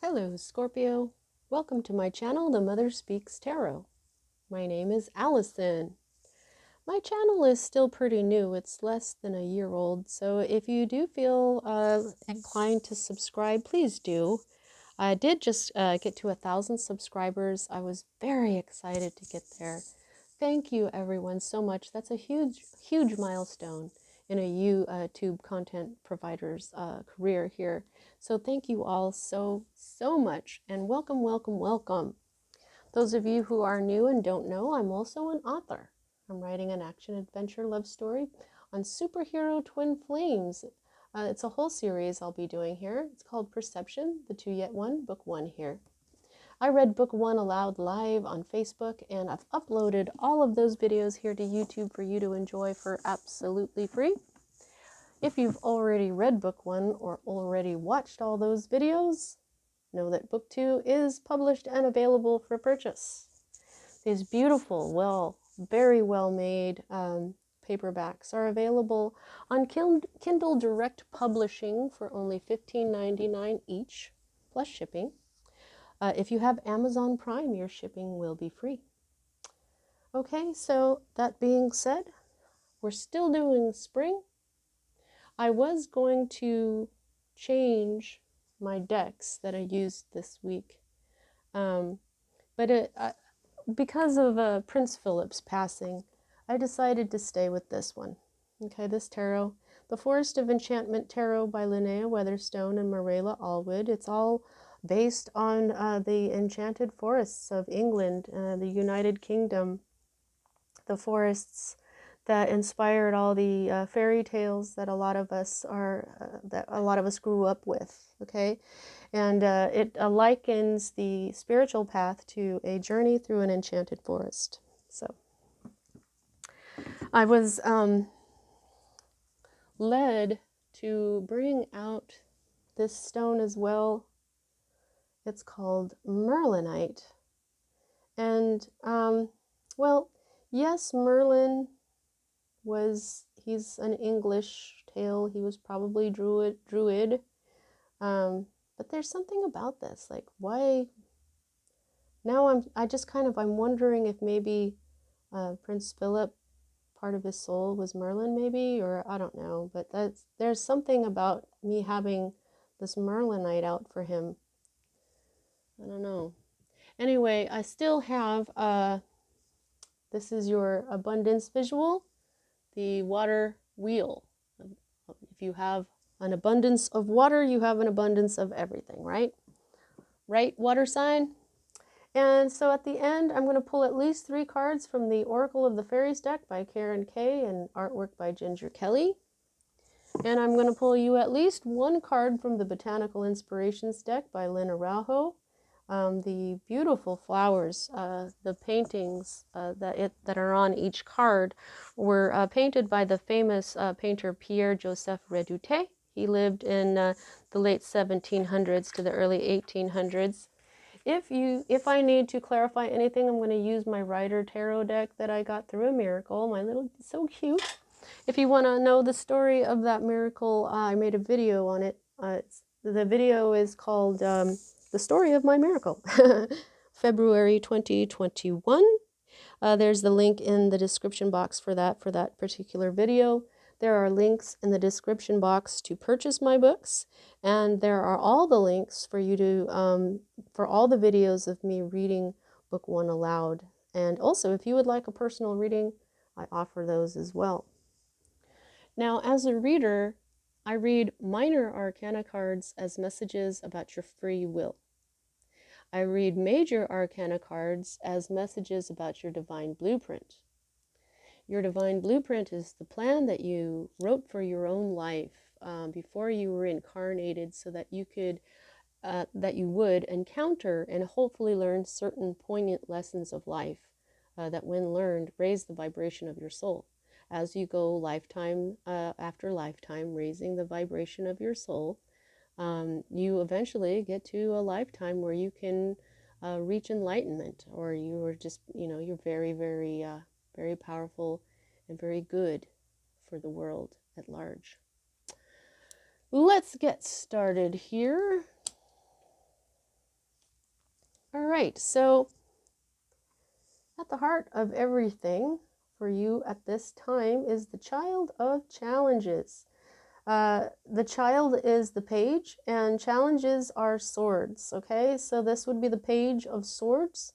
Hello, Scorpio. Welcome to my channel, The Mother Speaks Tarot. My name is Allison. My channel is still pretty new. It's less than a year old, so if you do feel inclined to subscribe, please do. I did just get to 1,000 subscribers. I was very excited to get there. Thank you, everyone, so much. That's a huge, huge milestone in a YouTube content provider's career here. So thank you all so much, and welcome, welcome, welcome. Those of you who are new and don't know, I'm also an author. I'm writing an action-adventure love story on superhero twin flames. It's a whole series I'll be doing here. It's called Perception, the Two Yet One, book 1 here. I read book 1 aloud live on Facebook, and I've uploaded all of those videos here to YouTube for you to enjoy for absolutely free. If you've already read book 1 or already watched all those videos, know that book 2 is published and available for purchase. These beautiful, very well made paperbacks are available on Kindle Direct Publishing for only $15.99 each, plus shipping. If you have Amazon Prime, your shipping will be free. Okay, so that being said, we're still doing spring. I was going to change my decks that I used this week, but because of Prince Philip's passing, I decided to stay with this one. Okay, this tarot, The Forest of Enchantment Tarot by Linnea Weatherstone and Marilla Allwood. It's all based on the enchanted forests of England, the United Kingdom, the forests that inspired all the fairy tales that a lot of us grew up with. Okay, and it likens the spiritual path to a journey through an enchanted forest. So I was led to bring out this stone as well. It's called Merlinite. And, well, yes, Merlin he's an English tale. He was probably druid. But there's something about this, like, why? Now I'm wondering if maybe Prince Philip, part of his soul was Merlin, maybe, or I don't know. But there's something about me having this Merlinite out for him. I don't know. Anyway, I still have, this is your abundance visual, the water wheel. If you have an abundance of water, you have an abundance of everything, right? Right, water sign? And so at the end, I'm going to pull at least 3 cards from the Oracle of the Fairies deck by Karen Kay and artwork by Ginger Kelly. And I'm going to pull you at least 1 card from the Botanical Inspirations deck by Lynn Araujo. The beautiful flowers, the paintings that are on each card were painted by the famous painter Pierre-Joseph Redoute. He lived in the late 1700s to the early 1800s. If I need to clarify anything, I'm going to use my Rider Tarot deck that I got through a miracle. So cute. If you want to know the story of that miracle, I made a video on it. The video is called The Story of My Miracle, February 2021. There's the link in the description box for that particular video. There are links in the description box to purchase my books, and there are all the links for you to, for all the videos of me reading book 1 aloud. And also, if you would like a personal reading, I offer those as well. Now, as a reader, I read minor arcana cards as messages about your free will. I read major arcana cards as messages about your divine blueprint. Your divine blueprint is the plan that you wrote for your own life before you were incarnated, so that you would encounter and hopefully learn certain poignant lessons of life that, when learned, raise the vibration of your soul. As you go lifetime after lifetime, raising the vibration of your soul, you eventually get to a lifetime where you can reach enlightenment, or you are just, you're very, very, very powerful and very good for the world at large. Let's get started here. All right, so at the heart of everything for you at this time is the child of challenges. The child is the page, and challenges are swords, okay? So this would be the page of swords.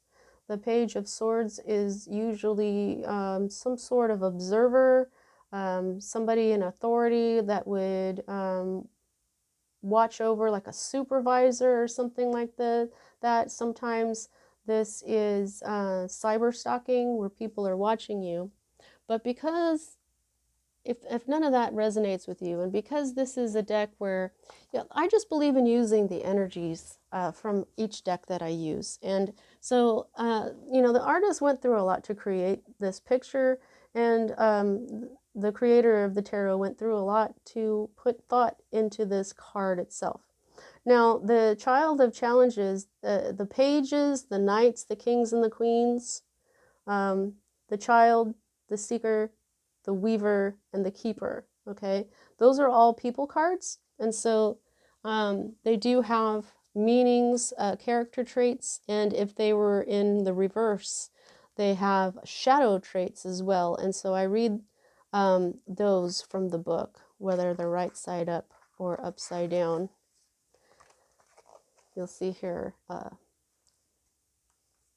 The page of swords is usually some sort of observer, somebody in authority that would watch over, like a supervisor or something like that. Sometimes this is cyber stalking, where people are watching you. But because if none of that resonates with you, and because this is a deck where, yeah, I just believe in using the energies from each deck that I use. And so, the artist went through a lot to create this picture, and the creator of the tarot went through a lot to put thought into this card itself. Now, the child of challenges, the pages, the knights, the kings, and the queens, um, the child, the seeker, the weaver, and the keeper. Okay, those are all people cards, and so they do have meanings, character traits, and if they were in the reverse, they have shadow traits as well. And so I read those from the book, whether they're right side up or upside down. You'll see here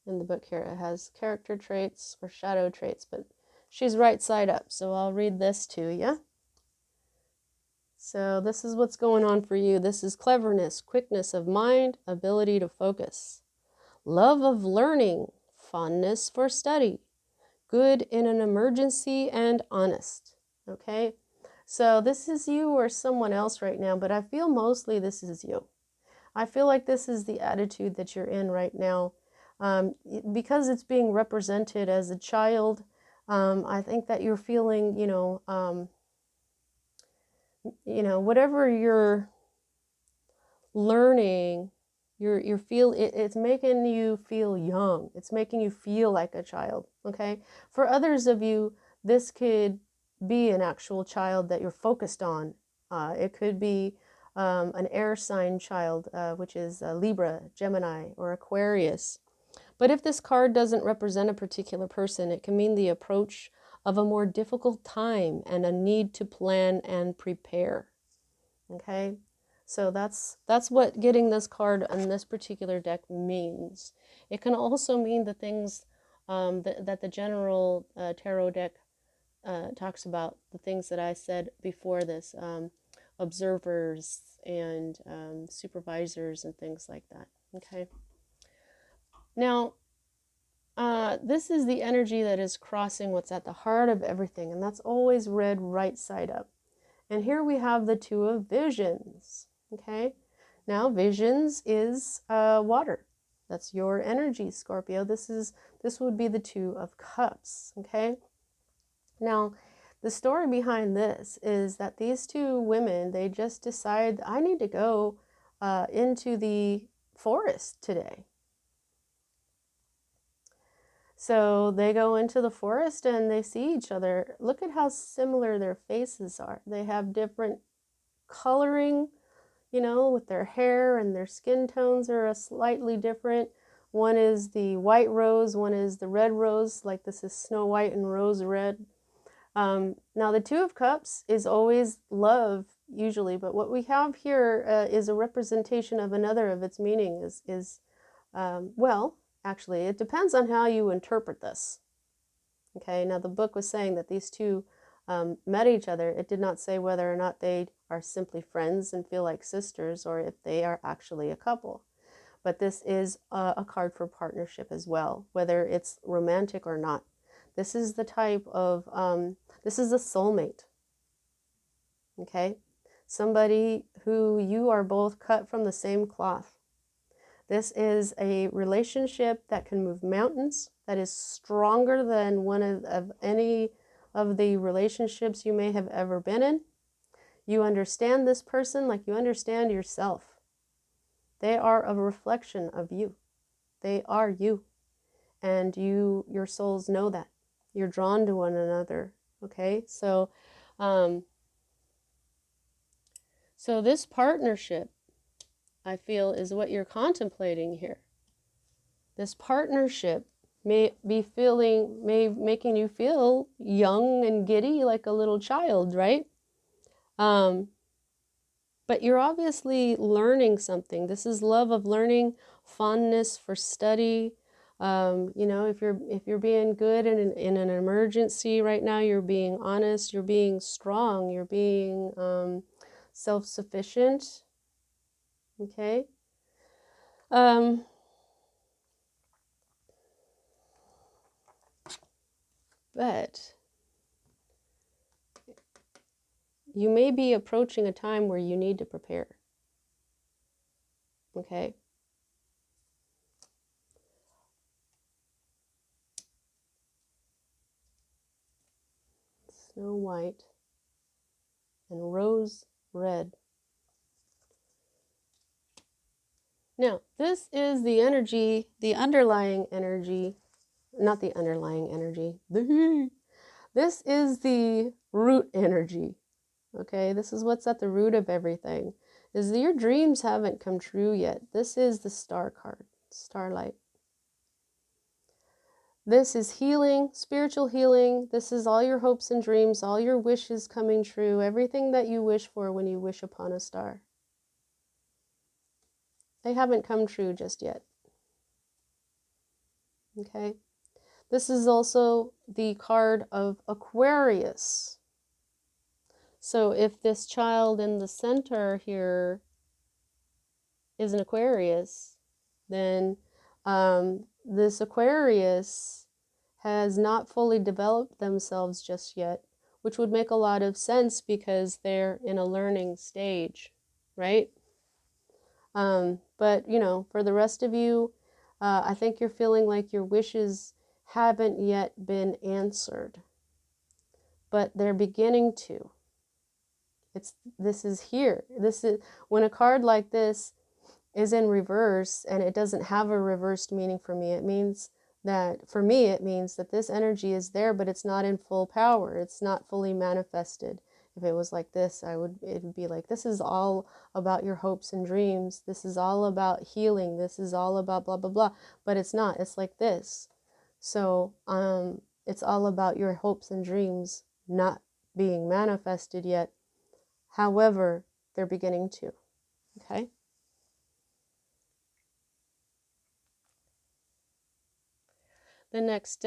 in the book here, it has character traits or shadow traits, but she's right side up, so I'll read this to you. So this is what's going on for you. This is cleverness, quickness of mind, ability to focus, love of learning, fondness for study, good in an emergency, and honest. Okay, so this is you or someone else right now, but I feel mostly this is you. I feel like this is the attitude that you're in right now. Because it's being represented as a child, I think that you're feeling, whatever you're learning, it's making you feel young. It's making you feel like a child. Okay. For others of you, this could be an actual child that you're focused on. It could be an air sign child, which is Libra, Gemini, or Aquarius. But if this card doesn't represent a particular person, it can mean the approach of a more difficult time and a need to plan and prepare. Okay, so that's what getting this card on this particular deck means. It can also mean the things that the general tarot deck talks about, the things that I said before this, observers and supervisors and things like that. Okay. Now, this is the energy that is crossing what's at the heart of everything, and that's always read right side up. And here we have the Two of Visions. Okay. Now, visions is water. That's your energy, Scorpio. This would be the Two of Cups. Okay. Now, the story behind this is that these two women, they just decide, I need to go into the forest today. So they go into the forest and they see each other. Look at how similar their faces are. They have different coloring, with their hair, and their skin tones are slightly different. One is the white rose, one is the red rose, like this is Snow White and Rose Red. Now, the Two of Cups is always love, usually, but what we have here is a representation of another of its meaning. Well, actually, it depends on how you interpret this. Okay, now the book was saying that these two met each other. It did not say whether or not they are simply friends and feel like sisters, or if they are actually a couple. But this is a card for partnership as well, whether it's romantic or not. This is the type of, this is a soulmate, okay? Somebody who you are both cut from the same cloth. This is a relationship that can move mountains, that is stronger than one of any of the relationships you may have ever been in. You understand this person like you understand yourself. They are a reflection of you. They are you. And your souls know that. You're drawn to one another. Okay, so this partnership, I feel, is what you're contemplating here. This partnership may making you feel young and giddy like a little child, right? But you're obviously learning something. This is love of learning, fondness for study. You know, if you're being good in an emergency right now, you're being honest, you're being strong, you're being self-sufficient. Okay. But you may be approaching a time where you need to prepare. Okay. Snow White and Rose Red. Now, this is the energy, the underlying energy, not the underlying energy. This is the root energy. Okay, this is what's at the root of everything. Is that your dreams haven't come true yet. This is the star card, starlight. This is healing, spiritual healing. This is all your hopes and dreams, all your wishes coming true, everything that you wish for when you wish upon a star. They haven't come true just yet. Okay. This is also the card of Aquarius. So if this child in the center here is an Aquarius, then this Aquarius has not fully developed themselves just yet, which would make a lot of sense because they're in a learning stage, right? But, you know, for the rest of you, I think you're feeling like your wishes haven't yet been answered, but they're beginning to. This is here. This is when a card like this is in reverse and it doesn't have a reversed meaning for me. It means that, for me, it means that this energy is there, but it's not in full power. It's not fully manifested. If it was like this, it would be like, this is all about your hopes and dreams. This is all about healing. This is all about blah, blah, blah. But it's not. It's like this. So it's all about your hopes and dreams not being manifested yet. However, they're beginning to. Okay? The next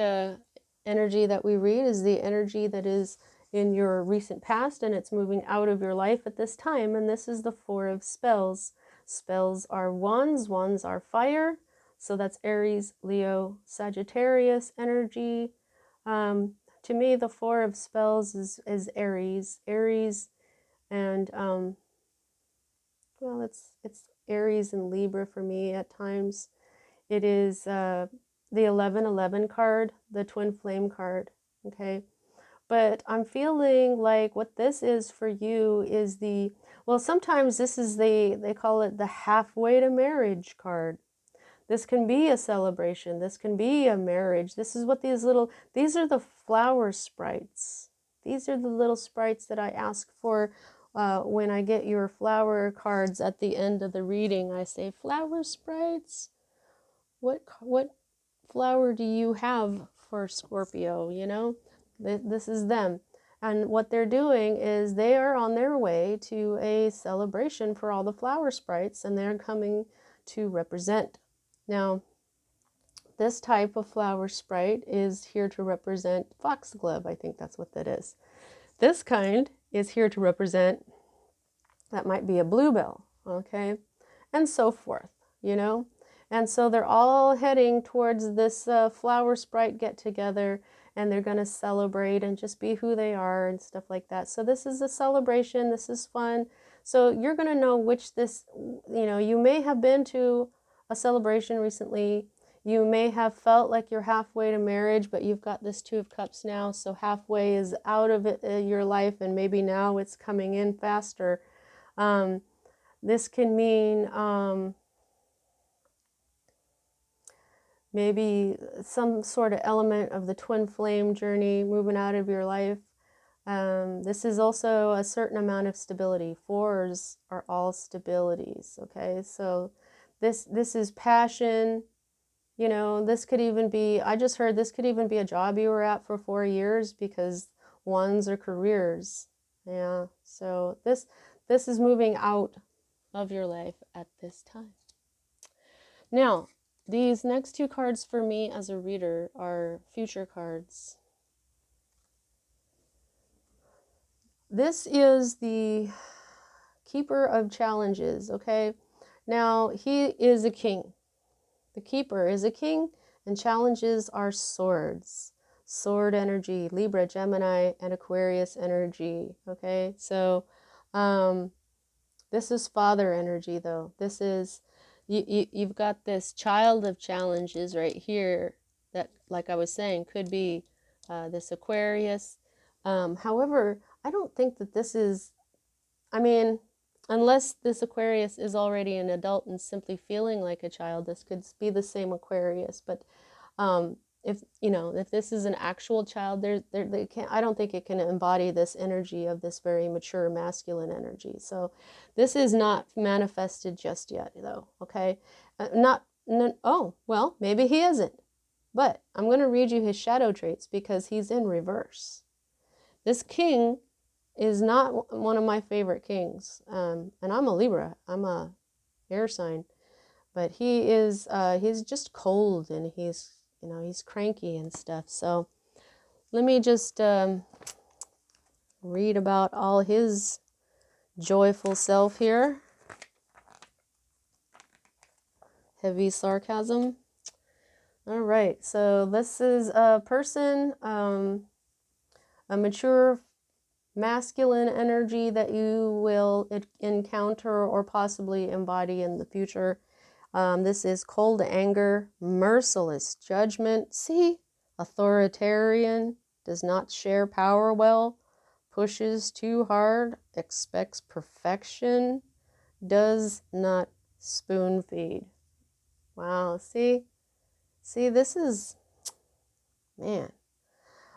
energy that we read is the energy that is in your recent past, and it's moving out of your life at this time, and this is the Four of Spells. Spells are wands, wands are fire, so that's Aries, Leo, Sagittarius energy. To me, the Four of Spells is Aries. Aries and, well, it's Aries and Libra for me at times. It is the 1111 card, the twin flame card, okay? But I'm feeling like what this is for you is the, well, sometimes this is they call it the halfway to marriage card. This can be a celebration. This can be a marriage. This is what these are the flower sprites. These are the little sprites that I ask for when I get your flower cards at the end of the reading. I say, flower sprites. What flower do you have for Scorpio? You know, this is them. And what they're doing is they are on their way to a celebration for all the flower sprites, and they're coming to represent. Now, this type of flower sprite is here to represent foxglove. I think that's what that is. This kind is here to represent, that might be a bluebell, okay? And so forth, you know? And so they're all heading towards this flower sprite get together, and they're going to celebrate and just be who they are and stuff like that. So this is a celebration. This is fun. So you're going to know which this, you know, you may have been to a celebration recently. You may have felt like you're halfway to marriage, but you've got this Two of Cups now. So halfway is out of it, your life, and maybe now it's coming in faster. This can mean maybe some sort of element of the twin flame journey moving out of your life. This is also a certain amount of stability. Fours are all stabilities, okay? So this is passion, You know, this could even be, I just heard this could even be a job you were at for 4 years, because ones are careers. Yeah. So this is moving out of your life at this time. Now, these next two cards for me as a reader are future cards. This is the Keeper of Challenges, okay? Now, he is a king. The Keeper is a king, and challenges are swords. Sword energy, Libra, Gemini, and Aquarius energy, okay? So, this is father energy, though. This is, you've got this child of challenges right here that, like I was saying, could be this Aquarius. However, I don't think that this is, I mean, unless this Aquarius is already an adult and simply feeling like a child, this could be the same Aquarius. But if you know, if this is an actual child, they can't. I don't think it can embody this energy of this very mature masculine energy. So, this is not manifested just yet, though. Okay, not. No, oh well, maybe he isn't. But I'm going to read you his shadow traits because he's in reverse. This king is not one of my favorite kings. And I'm a Libra. I'm a air sign. But he is, he's just cold, and he's, you know, he's cranky and stuff. So let me just read about all his joyful self here. Heavy sarcasm. All right. So this is a person, a mature masculine energy that you will encounter or possibly embody in the future. This is cold anger, merciless judgment. See, authoritarian, does not share power well, pushes too hard, expects perfection, does not spoon feed. Wow, see, this is, man.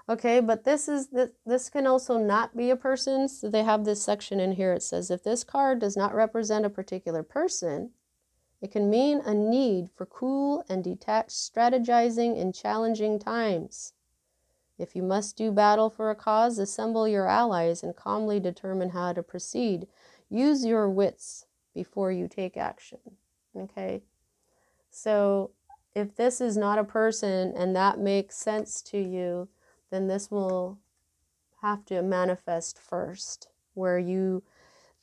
Okay, but this can also not be a person. So they have this section in here. It says, if this card does not represent a particular person, it can mean a need for cool and detached strategizing in challenging times. If you must do battle for a cause, assemble your allies and calmly determine how to proceed. Use your wits before you take action. Okay? So if this is not a person and that makes sense to you, then this will have to manifest first, where you,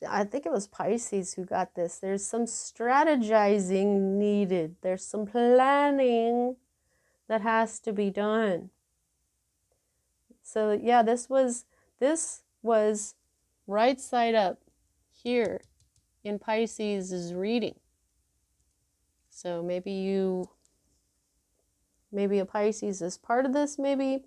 I think it was Pisces who got this. There's some strategizing needed. There's some planning that has to be done. So yeah, this was right side up here in Pisces' reading. So maybe a Pisces is part of this, maybe.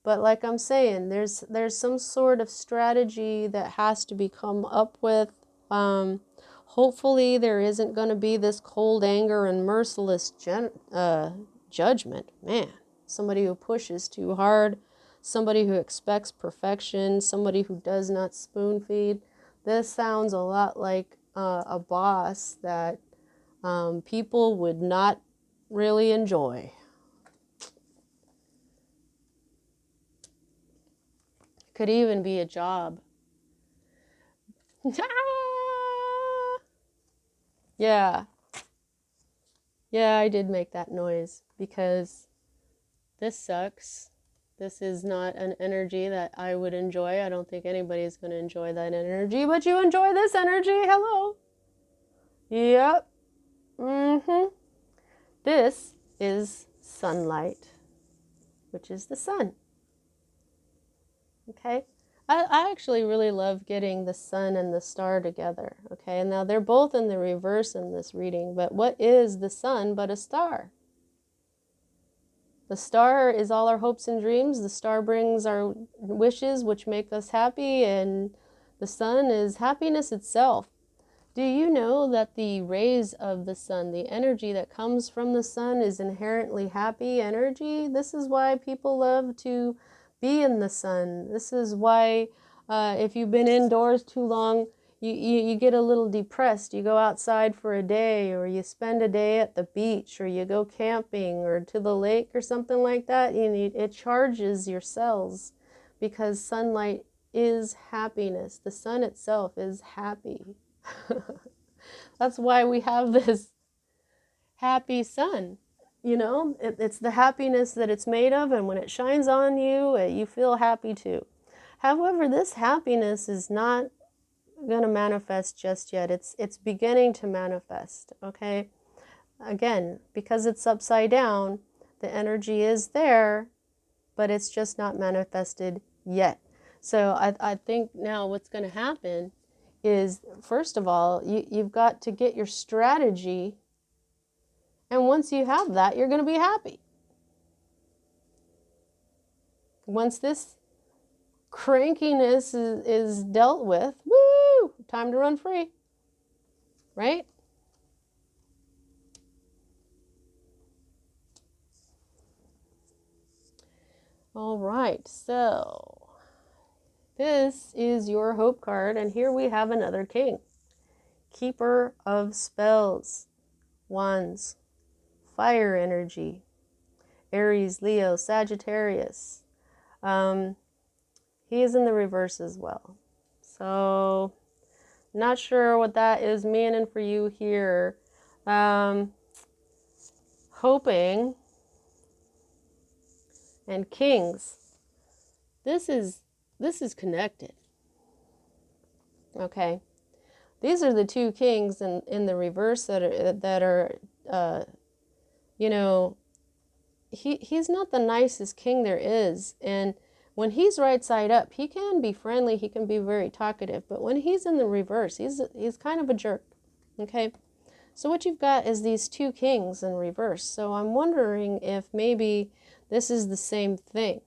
But like I'm saying, there's some sort of strategy that has to be come up with. Hopefully there isn't going to be this cold anger and merciless judgment. Man, somebody who pushes too hard, somebody who expects perfection, somebody who does not spoon feed. This sounds a lot like a boss that people would not really enjoy. Could even be a job. Yeah. Yeah, I did make that noise because this sucks. This is not an energy that I would enjoy. I don't think anybody's going to enjoy that energy, but you enjoy this energy. Hello. Yep. This is sunlight, which is the sun. Okay? I actually really love getting the sun and the star together. Okay? And now they're both in the reverse in this reading, but what is the sun but a star? The star is all our hopes and dreams. The star brings our wishes, which make us happy, and the sun is happiness itself. Do you know that the rays of the sun, the energy that comes from the sun, is inherently happy energy? This is why people love to be in the sun. This is why if you've been indoors too long, you get a little depressed. You go outside for a day, or you spend a day at the beach, or you go camping or to the lake or something like that. It charges your cells, because sunlight is happiness. The sun itself is happy. That's why we have this happy sun. It's the happiness that it's made of, and when it shines on you, you feel happy too. However, this happiness is not going to manifest just yet. It's beginning to manifest, okay? Again, because it's upside down, the energy is there, but it's just not manifested yet. So I think now what's going to happen is, first of all, you've got to get your strategy, and once you have that, you're going to be happy. Once this crankiness is dealt with, woo, time to run free, right? All right, so this is your hope card, and here we have another king. Keeper of spells, wands, fire energy, Aries, Leo, Sagittarius. He is in the reverse as well. So, not sure what that is meaning for you here. Hoping and kings. This is connected. Okay. These are the two kings in the reverse that are he's not the nicest king there is. And when he's right side up, he can be friendly, he can be very talkative, but when he's in the reverse, he's kind of a jerk. Okay? So what you've got is these two kings in reverse. So I'm wondering if maybe this is the same thing.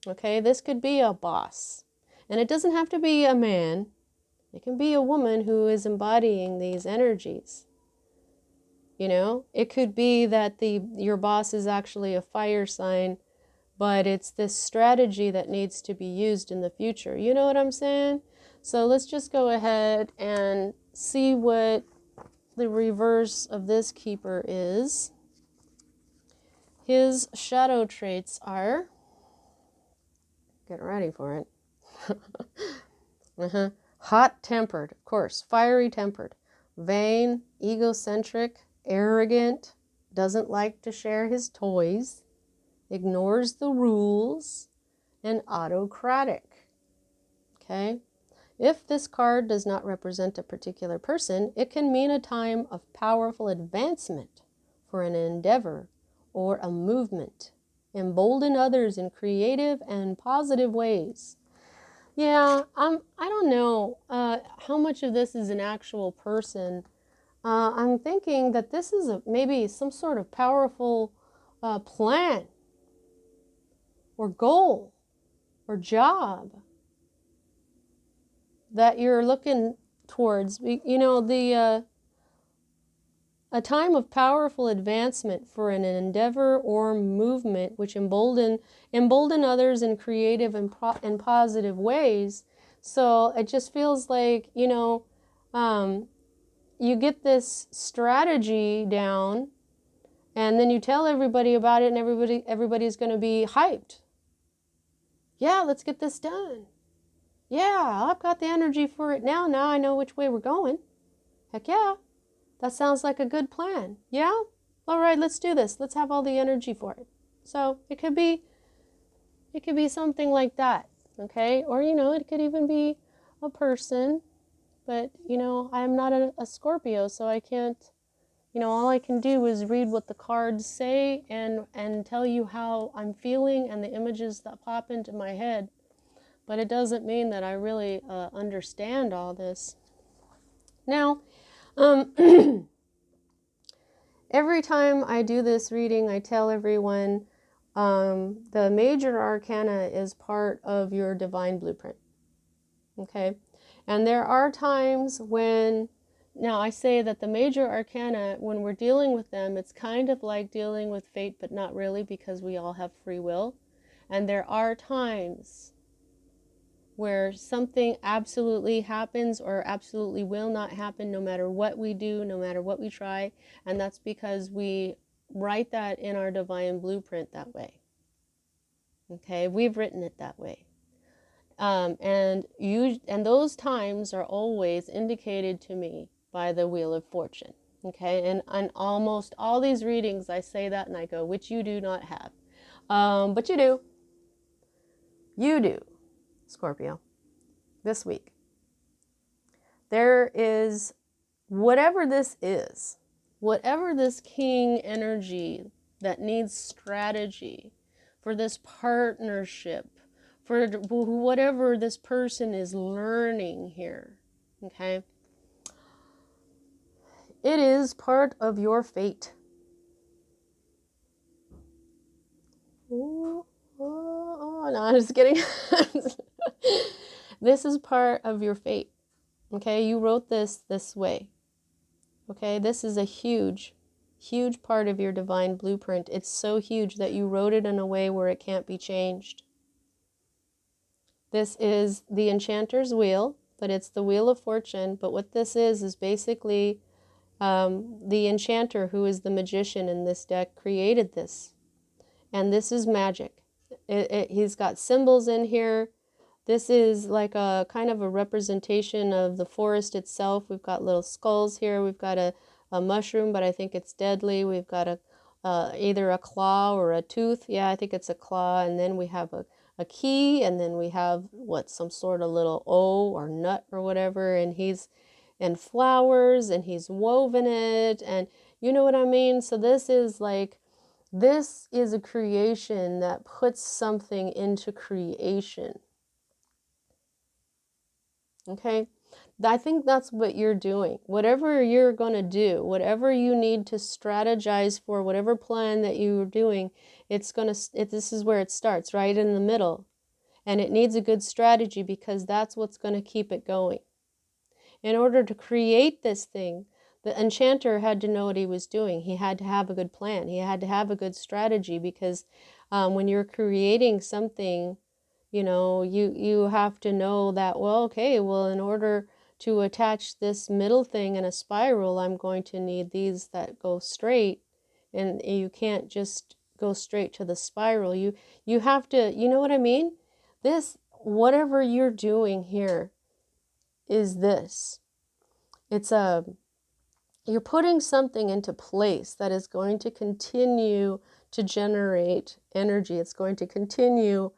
Okay? This could be a boss. And it doesn't have to be a man. It can be a woman who is embodying these energies. It could be that your boss is actually a fire sign, but it's this strategy that needs to be used in the future. You know what I'm saying? So let's just go ahead and see what the reverse of this keeper is. His shadow traits are, get ready for it. Hot-tempered, of course, fiery-tempered, vain, egocentric, arrogant, doesn't like to share his toys, ignores the rules, and autocratic. Okay? If this card does not represent a particular person, it can mean a time of powerful advancement for an endeavor or a movement. Embolden others in creative and positive ways. Yeah, I don't know how much of this is an actual person. I'm thinking that this is maybe some sort of powerful plan or goal or job that you're looking towards. A time of powerful advancement for an endeavor or movement which embolden others in creative and positive ways. So it just feels like, you get this strategy down, and then you tell everybody about it, and everybody's going to be hyped. Yeah, let's get this done. Yeah, I've got the energy for it now. Now I know which way we're going. Heck yeah. That sounds like a good plan. Yeah? All right, let's do this. Let's have all the energy for it. So it could be something like that. Okay? Or, it could even be a person. But, I'm not a Scorpio, so I can't, all I can do is read what the cards say and tell you how I'm feeling and the images that pop into my head. But it doesn't mean that I really understand all this. Now, every time I do this reading, I tell everyone the major arcana is part of your divine blueprint. Okay? And there are times when, now I say that the major arcana, when we're dealing with them, it's kind of like dealing with fate, but not really, because we all have free will. And there are times where something absolutely happens or absolutely will not happen no matter what we do, no matter what we try. And that's because we write that in our divine blueprint that way. Okay, we've written it that way. And those times are always indicated to me by the Wheel of Fortune. Okay, and on almost all these readings, I say that and I go, which you do not have. But you do. You do, Scorpio, this week. There is, whatever this is, whatever this king energy that needs strategy for this partnership, for whatever this person is learning here, okay? It is part of your fate. Oh, no, I'm just kidding. This is part of your fate, okay? You wrote this way, okay? This is a huge, huge part of your divine blueprint. It's so huge that you wrote it in a way where it can't be changed. This is the Enchanter's Wheel, but it's the Wheel of Fortune. But what this is basically the Enchanter, who is the magician in this deck, created this. And this is magic. He's got symbols in here. This is like a kind of a representation of the forest itself. We've got little skulls here. We've got a mushroom, but I think it's deadly. We've got either a claw or a tooth. Yeah, I think it's a claw. And then we have a key, and then we have some sort of little O or nut or whatever, and flowers, and he's woven it, and you know what I mean? So this is a creation that puts something into creation. Okay? I think that's what you're doing. Whatever you're going to do, whatever you need to strategize for, whatever plan that you're doing, this is where it starts, right in the middle. And it needs a good strategy because that's what's going to keep it going. In order to create this thing, the enchanter had to know what he was doing. He had to have a good plan. He had to have a good strategy because when you're creating something, you have to know that, in order to attach this middle thing in a spiral, I'm going to need these that go straight, and you can't just go straight to the spiral. You have to, you know what I mean? Whatever you're doing here is this. You're putting something into place that is going to continue to generate energy. It's going to continue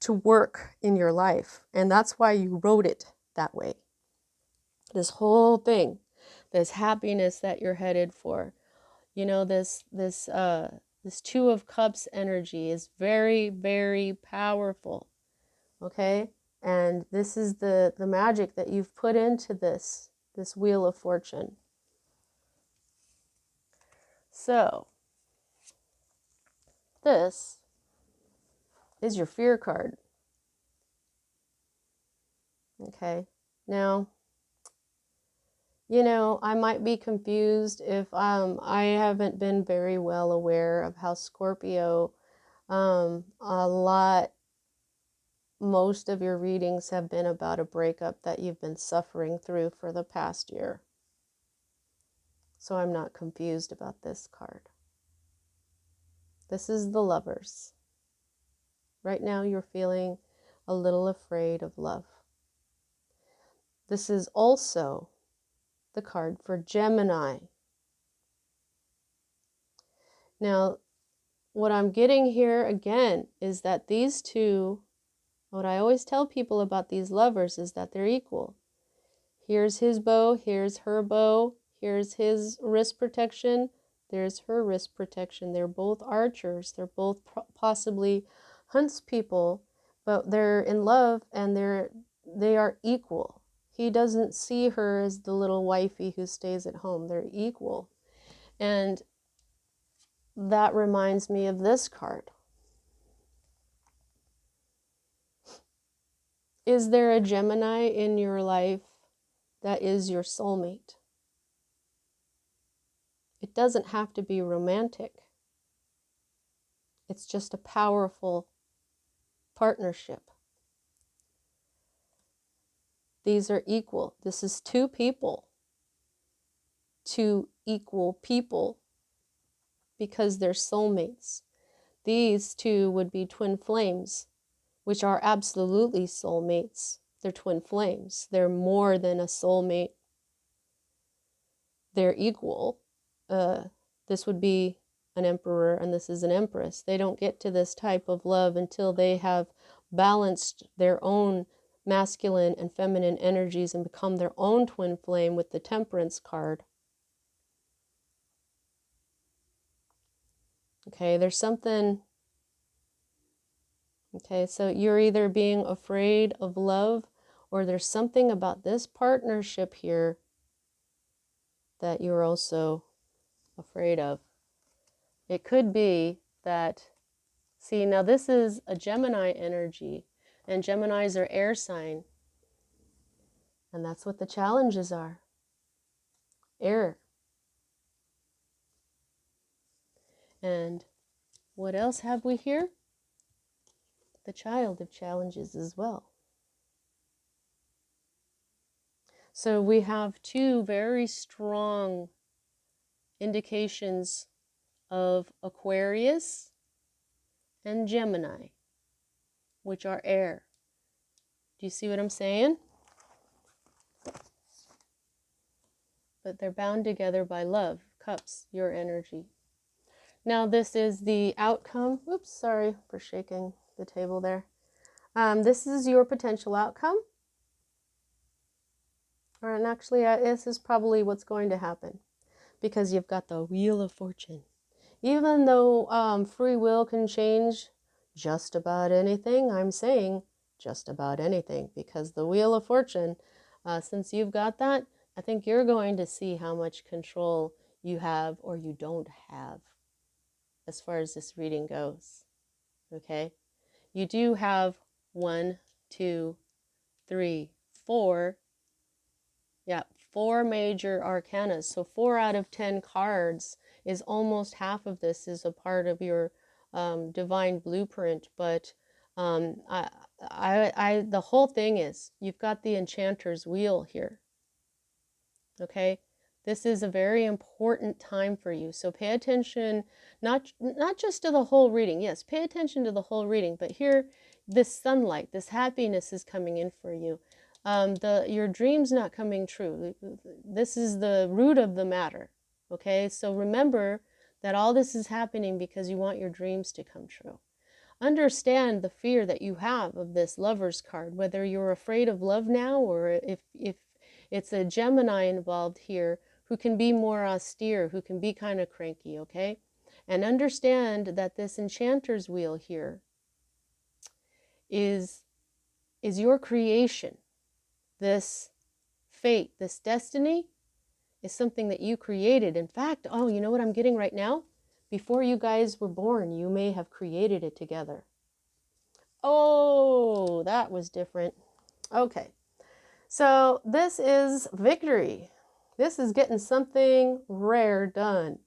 to work in your life. And that's why you wrote it that way. This whole thing, this happiness that you're headed for, this Two of Cups energy is very, very powerful. Okay? And this is the magic that you've put into this Wheel of Fortune. So, this is your fear card. Okay, now, I might be confused if I haven't been very well aware of how Scorpio, most of your readings have been about a breakup that you've been suffering through for the past year. So I'm not confused about this card. This is the Lovers. Right now you're feeling a little afraid of love. This is also the card for Gemini. Now, what I'm getting here again is that these two, what I always tell people about these lovers is that they're equal. Here's his bow, here's her bow, here's his wrist protection, there's her wrist protection. They're both archers, they're both possibly huntspeople, but they're in love and they are equal. He doesn't see her as the little wifey who stays at home. They're equal. And that reminds me of this card. Is there a Gemini in your life that is your soulmate? It doesn't have to be romantic. It's just a powerful partnership. These are equal. This is two people, two equal people, because they're soulmates. These two would be twin flames, which are absolutely soulmates. They're twin flames. They're more than a soulmate. They're equal. This would be an emperor and this is an empress. They don't get to this type of love until they have balanced their own masculine and feminine energies and become their own twin flame with the Temperance card. Okay, there's something. Okay, so you're either being afraid of love, or there's something about this partnership here that you're also afraid of. It could be that, see, now this is a Gemini energy, and Geminis are air sign, and that's what the challenges are. Air. And what else have we here? The child of challenges as well. So we have two very strong indications of Aquarius and Gemini, which are air. Do you see what I'm saying? But they're bound together by love. Cups, your energy. Now this is the outcome. Oops, sorry for shaking the table there. This is your potential outcome. And actually, this is probably what's going to happen, because you've got the Wheel of Fortune. Even though free will can change just about anything, I'm saying just about anything, because the Wheel of Fortune, since you've got that, I think you're going to see how much control you have or you don't have as far as this reading goes. Okay? You do have 1, 2, 3, 4. Yeah, 4 major arcanas. So 4 out of 10 cards is almost half of this is a part of your divine blueprint. But the whole thing is, you've got the Enchanter's Wheel here. Okay, this is a very important time for you. So pay attention, not just to the whole reading. Yes, pay attention to the whole reading, but here, this sunlight, this happiness is coming in for you. Your dream's not coming true. This is the root of the matter. Okay, so remember that all this is happening because you want your dreams to come true. Understand the fear that you have of this Lover's card, whether you're afraid of love now, or if it's a Gemini involved here who can be more austere, who can be kind of cranky, okay? And understand that this Enchanter's Wheel here is your creation. This fate, this destiny is something that you created. In fact, oh, you know what I'm getting right now? Before you guys were born, you may have created it together. Oh, that was different. Okay. So this is victory. This is getting something rare done.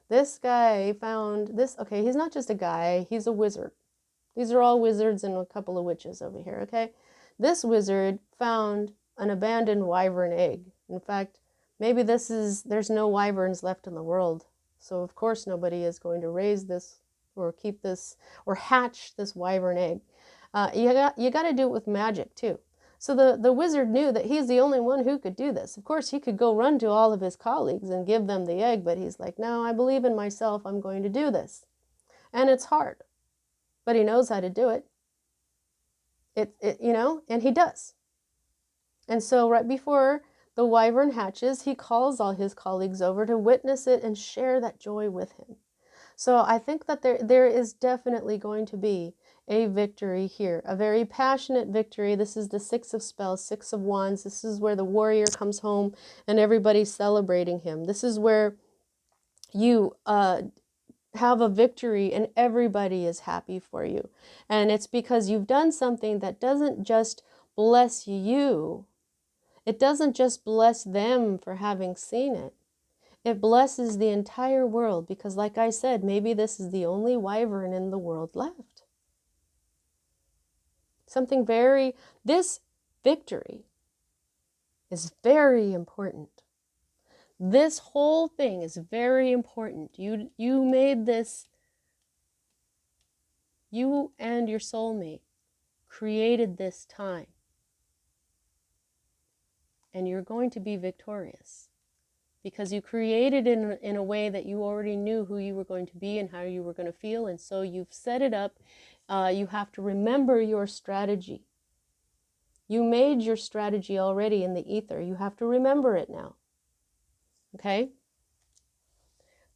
This guy found this. Okay, he's not just a guy, he's a wizard. These are all wizards and a couple of witches over here, okay? This wizard found an abandoned wyvern egg. In fact, maybe there's no wyverns left in the world. So of course nobody is going to raise this or keep this or hatch this wyvern egg. You got to do it with magic too. So the wizard knew that he's the only one who could do this. Of course, he could go run to all of his colleagues and give them the egg, but he's like, no, I believe in myself. I'm going to do this. And it's hard, but he knows how to do it. And he does. And so right before the wyvern hatches, he calls all his colleagues over to witness it and share that joy with him. So I think that there is definitely going to be a victory here, a very passionate victory. This is the 6 of Spells, 6 of Wands. This is where the warrior comes home and everybody's celebrating him. This is where you have a victory and everybody is happy for you. And it's because you've done something that doesn't just bless you. It doesn't just bless them for having seen it. It blesses the entire world because, like I said, maybe this is the only wyvern in the world left. This victory is very important. This whole thing is very important. You made this, you and your soulmate created this time. And you're going to be victorious. Because you created it in a way that you already knew who you were going to be and how you were going to feel. And so you've set it up. You have to remember your strategy. You made your strategy already in the ether. You have to remember it now. Okay?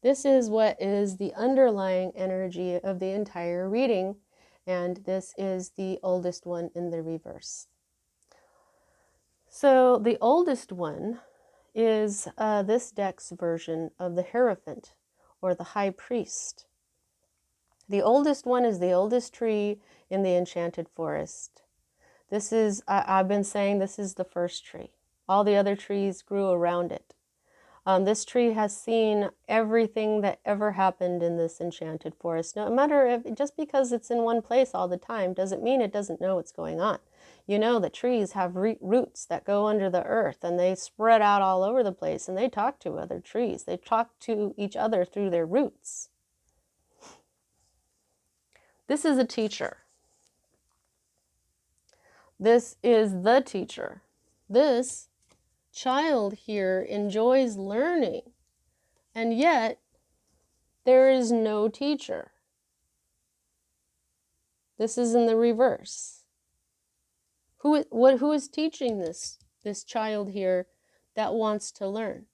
This is what is the underlying energy of the entire reading. And this is the oldest one in the reverse. So the oldest one is this deck's version of the Hierophant, or the High Priest. The oldest one is the oldest tree in the enchanted forest. This is, I've been saying, this is the first tree. All the other trees grew around it. This tree has seen everything that ever happened in this enchanted forest. No matter if, just because it's in one place all the time doesn't mean it doesn't know what's going on. You know that trees have roots that go under the earth, and they spread out all over the place, and they talk to other trees. They talk to each other through their roots. This is a teacher. This is the teacher. This child here enjoys learning, and yet there is no teacher. This is in the reverse. Who is teaching this child here that wants to learn?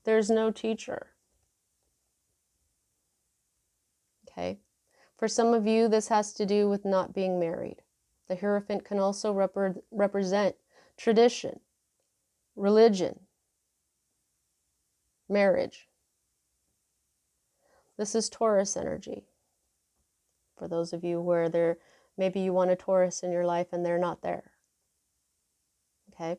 There's no teacher. Okay. For some of you, this has to do with not being married. The Hierophant can also represent tradition, religion, marriage. This is Taurus energy. For those of you where maybe you want a Taurus in your life and they're not there. Okay?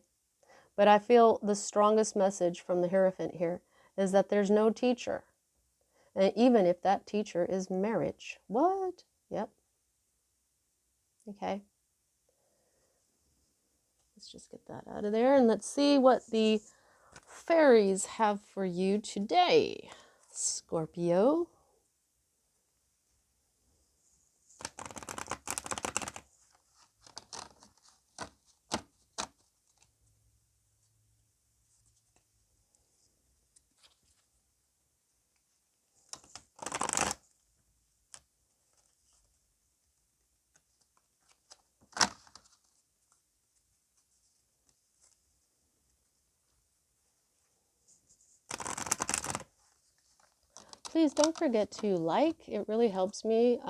But I feel the strongest message from the Hierophant here is that there's no teacher. And even if that teacher is marriage. What? Yep. Okay. Let's just get that out of there, and let's see what the fairies have for you today, Scorpio. Please don't forget to like. It really helps me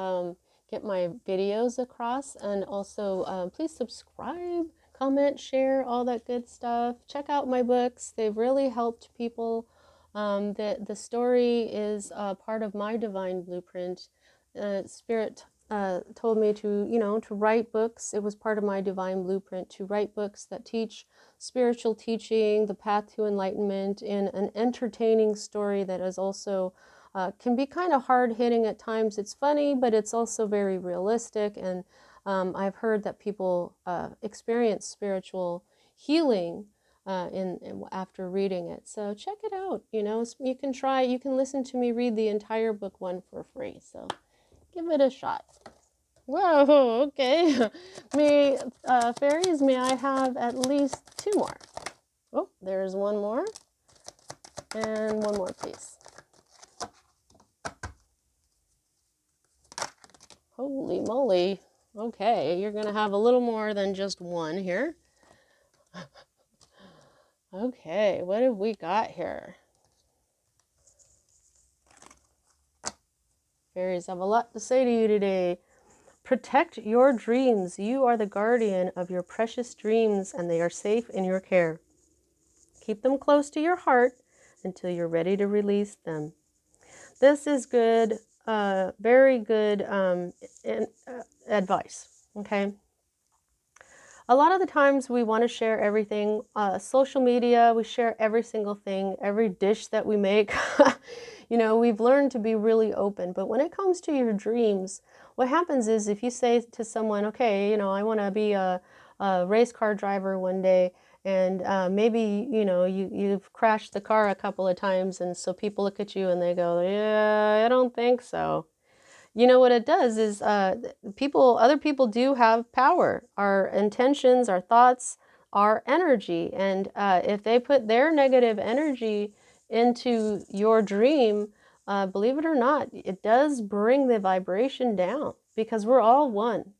get my videos across. And also please subscribe, comment, share, all that good stuff. Check out my books. They've really helped people. The story is part of my divine blueprint. Spirit told me to write books. It was part of my divine blueprint to write books that teach spiritual teaching, the path to enlightenment, in an entertaining story that is also can be kind of hard-hitting at times. It's funny, but it's also very realistic, and I've heard that people experience spiritual healing after reading it. So check it out. You can listen to me read the entire book one for free. So give it a shot. Whoa, okay. Fairies, may I have at least 2 more? Oh, there's 1 more. And 1 more, please. Holy moly. Okay, you're going to have a little more than just 1 here. Okay, what have we got here? Fairies have a lot to say to you today. Protect your dreams. You are the guardian of your precious dreams, and they are safe in your care. Keep them close to your heart until you're ready to release them. This is good, very good advice, okay? A lot of the times we want to share everything. Social media, we share every single thing, every dish that we make. We've learned to be really open. But when it comes to your dreams, what happens is if you say to someone, okay, you know, I want to be a race car driver one day, and maybe, you know, you've crashed the car a couple of times, and so people look at you and they go, yeah, I don't think so. You know what it does is other people do have power. Our intentions, our thoughts, our energy. And if they put their negative energy into your dream, believe it or not, it does bring the vibration down because we're all one.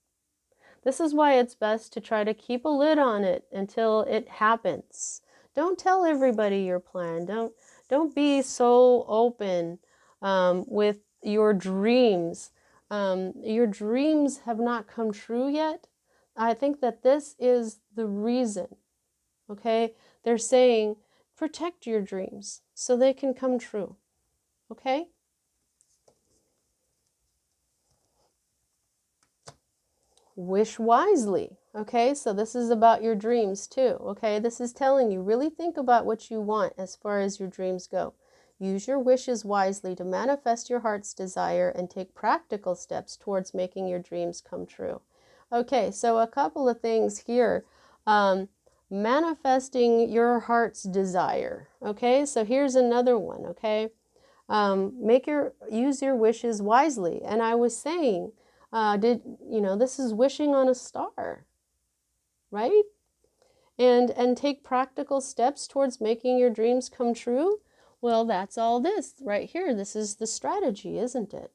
This is why it's best to try to keep a lid on it until it happens. Don't tell everybody your plan. Don't be so open with your dreams. Your dreams have not come true yet. I think that this is the reason. Okay, they're saying protect your dreams so they can come true. Okay. Wish wisely. Okay, so this is about your dreams too. Okay, this is telling you really think about what you want as far as your dreams go. Use your wishes wisely to manifest your heart's desire and take practical steps towards making your dreams come true. Okay, so a couple of things here. Manifesting your heart's desire. Okay, so here's another one. Okay, use your wishes wisely. And I was saying, this is wishing on a star, right? And take practical steps towards making your dreams come true. Well, that's all this right here. This is the strategy, isn't it?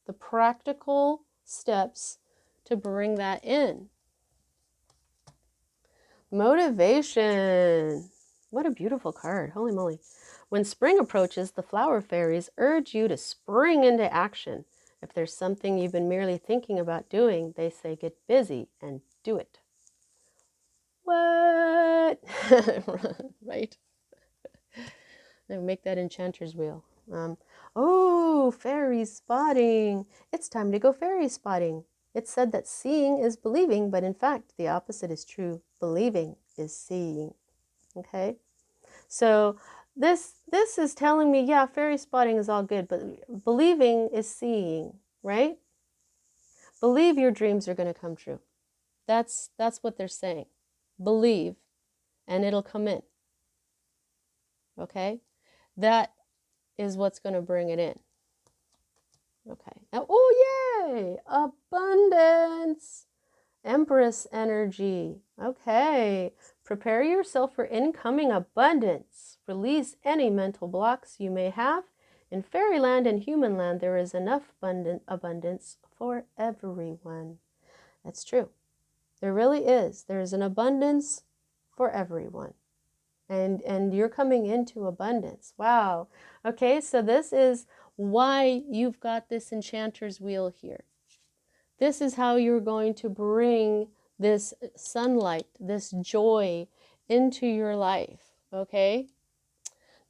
The practical steps to bring that in. Motivation. What a beautiful card. Holy moly. When spring approaches, the flower fairies urge you to spring into action. If there's something you've been merely thinking about doing, they say get busy and do it. What? Right? Make that enchanter's wheel. Oh, fairy spotting. It's time to go fairy spotting. It's said that seeing is believing, but in fact, the opposite is true. Believing is seeing. Okay? So this is telling me, yeah, fairy spotting is all good, but believing is seeing, right? Believe your dreams are going to come true. That's what they're saying. Believe, and it'll come in. Okay? That is what's going to bring it in. Okay. Now, oh, yay! Abundance. Empress energy. Okay. Prepare yourself for incoming abundance. Release any mental blocks you may have. In fairyland and humanland, there is enough abundance for everyone. That's true. There really is. There is an abundance for everyone. And you're coming into abundance. Wow. Okay, so this is why you've got this enchanter's wheel here. This is how you're going to bring this sunlight, this joy into your life, okay?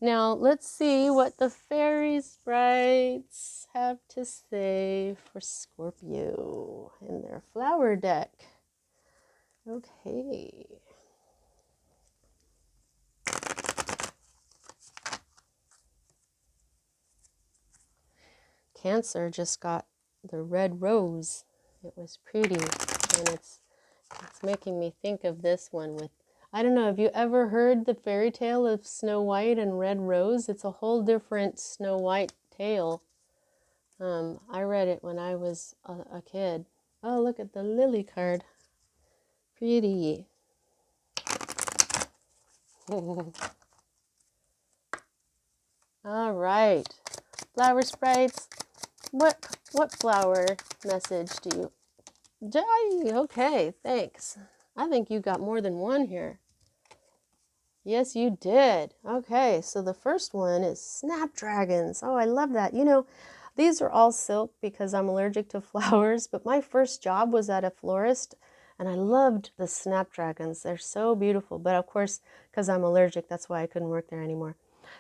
Now, let's see what the fairy sprites have to say for Scorpio in their flower deck. Okay. Cancer just got the red rose. It was pretty, and it's making me think of this one with, I don't know, have you ever heard the fairy tale of Snow White and Red Rose? It's a whole different Snow White tale. I read it when I was a kid. Oh, look at the lily card. Pretty. All right. Flower sprites. What flower message do you... Okay, thanks. I think you got more than one here. Yes, you did. Okay, so the first one is snapdragons. Oh, I love that. You know, these are all silk because I'm allergic to flowers, but my first job was at a florist, and I loved the snapdragons. They're so beautiful, but of course, because I'm allergic, that's why I couldn't work there anymore.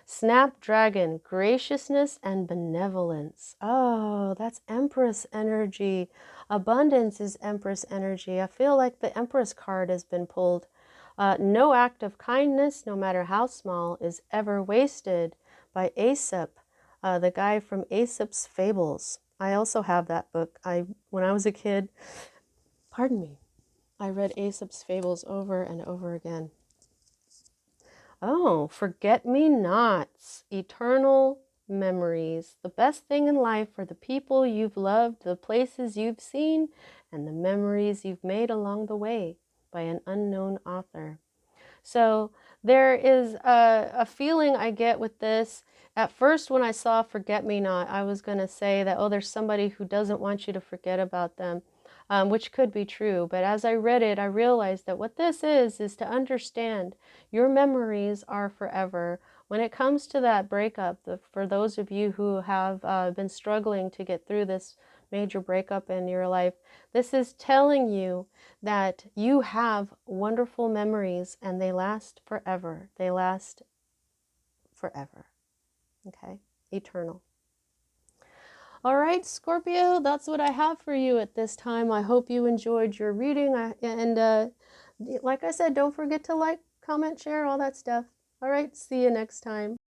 Snapdragon, graciousness and benevolence. Oh, that's Empress energy. Abundance is Empress energy. I feel like the Empress card has been pulled. No act of kindness, no matter how small, is ever wasted, by Aesop, the guy from Aesop's Fables. I also have that book. When I was a kid, pardon me, I read Aesop's Fables over and over again. Oh, forget-me-nots, eternal memories. The best thing in life are the people you've loved, the places you've seen, and the memories you've made along the way, by an unknown author. So there is a feeling I get with this. At first, when I saw Forget Me Not, I was going to say that, oh, there's somebody who doesn't want you to forget about them, which could be true. But as I read it, I realized that what this is to understand your memories are forever. When it comes to that breakup, for those of you who have been struggling to get through this major breakup in your life, this is telling you that you have wonderful memories and they last forever. They last forever. Okay? Eternal. All right, Scorpio, that's what I have for you at this time. I hope you enjoyed your reading. Like I said, don't forget to like, comment, share, all that stuff. All right, see you next time.